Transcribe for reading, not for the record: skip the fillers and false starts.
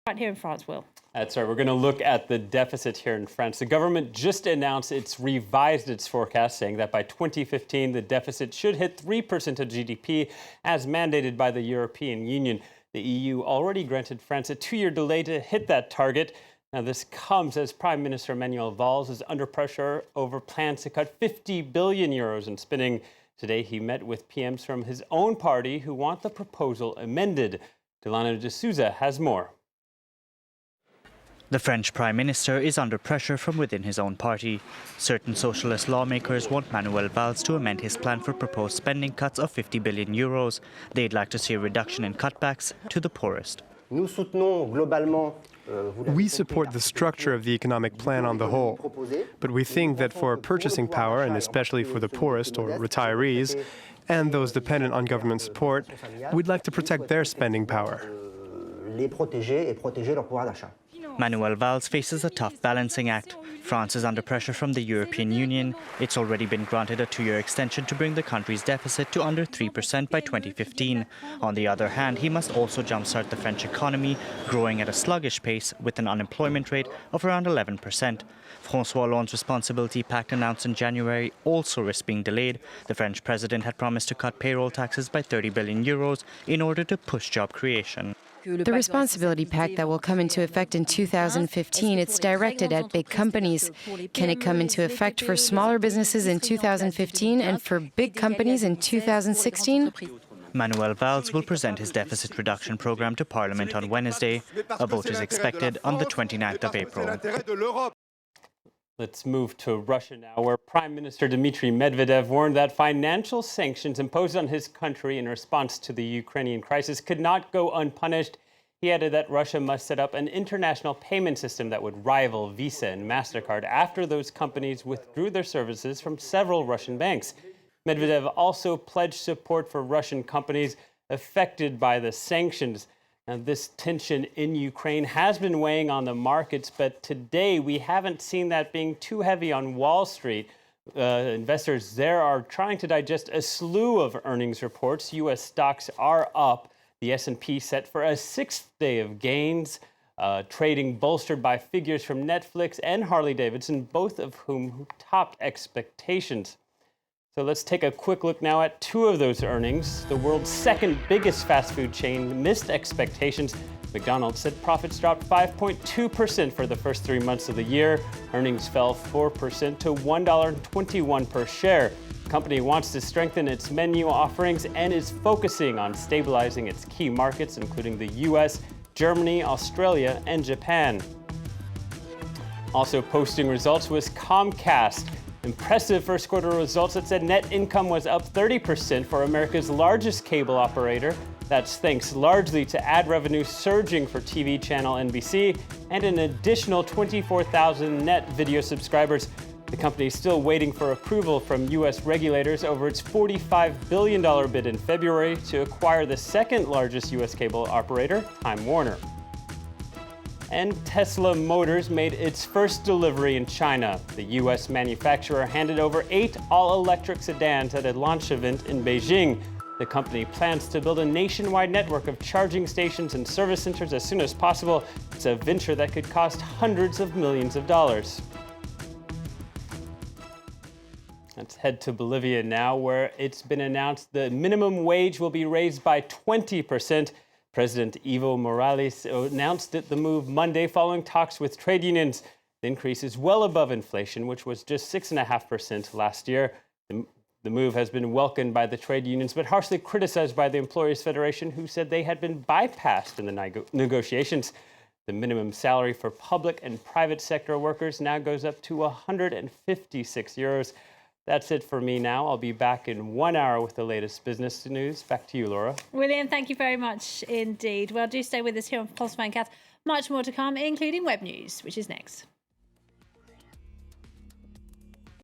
Right here in France, Will. That's right. We're going to look at the deficit here in France. The government just announced it's revised its forecast, saying that by 2015, the deficit should hit 3% of GDP, as mandated by the European Union. The EU already granted France a 2-year delay to hit that target. Now, this comes as Prime Minister Manuel Valls is under pressure over plans to cut 50 billion euros in spending. Today, he met with PMs from his own party who want the proposal amended. Delano de Souza has more. The French Prime Minister is under pressure from within his own party. Certain socialist lawmakers want Manuel Valls to amend his plan for proposed spending cuts of 50 billion euros. They'd like to see a reduction in cutbacks to the poorest. We support the structure of the economic plan on the whole, but we think that for purchasing power, and especially for the poorest or retirees, and those dependent on government support, we'd like to protect their spending power. Manuel Valls faces a tough balancing act. France is under pressure from the European Union. It's already been granted a 2-year extension to bring the country's deficit to under 3% by 2015. On the other hand, he must also jumpstart the French economy, growing at a sluggish pace with an unemployment rate of around 11%. François Hollande's Responsibility Pact announced in January also risks being delayed. The French president had promised to cut payroll taxes by 30 billion euros in order to push job creation. The Responsibility Pact that will come into effect in 2015, it's directed at big companies. Can it come into effect for smaller businesses in 2015 and for big companies in 2016? Manuel Valls will present his deficit reduction program to Parliament on Wednesday. A vote is expected on the 29th of April. Let's move to Russia now, where Prime Minister Dmitry Medvedev warned that financial sanctions imposed on his country in response to the Ukrainian crisis could not go unpunished. He added that Russia must set up an international payment system that would rival Visa and MasterCard after those companies withdrew their services from several Russian banks. Medvedev also pledged support for Russian companies affected by the sanctions. Now, this tension in Ukraine has been weighing on the markets, but today we haven't seen that being too heavy on Wall Street. Investors there are trying to digest a slew of earnings reports. U.S. stocks are up. The S&P set for a 6th day of gains, trading bolstered by figures from Netflix and Harley-Davidson, both of whom topped expectations. So let's take a quick look now at 2 of those earnings. The world's second biggest fast food chain missed expectations. McDonald's said profits dropped 5.2% for the first 3 months of the year. Earnings fell 4% to $1.21 per share. The company wants to strengthen its menu offerings and is focusing on stabilizing its key markets, including the U.S., Germany, Australia, and Japan. Also posting results was Comcast. Impressive first quarter results that said net income was up 30% for America's largest cable operator. That's thanks largely to ad revenue surging for TV channel NBC and an additional 24,000 net video subscribers. The company is still waiting for approval from U.S. regulators over its $45 billion bid in February to acquire the second largest U.S. cable operator, Time Warner. And Tesla Motors made its first delivery in China. The U.S. manufacturer handed over 8 all-electric sedans at a launch event in Beijing. The company plans to build a nationwide network of charging stations and service centers as soon as possible. It's a venture that could cost hundreds of millions of dollars. Let's head to Bolivia now, where it's been announced the minimum wage will be raised by 20%. President Evo Morales announced the move Monday following talks with trade unions. The increase is well above inflation, which was just 6.5% last year. The move has been welcomed by the trade unions, but harshly criticized by the Employers Federation, who said they had been bypassed in the negotiations. The minimum salary for public and private sector workers now goes up to 156 euros. That's it for me now. I'll be back in 1 hour with the latest business news. Back to you, Laura. William, thank you very much indeed. Well, do stay with us here on Pulse 24. Much more to come, including web news, which is next.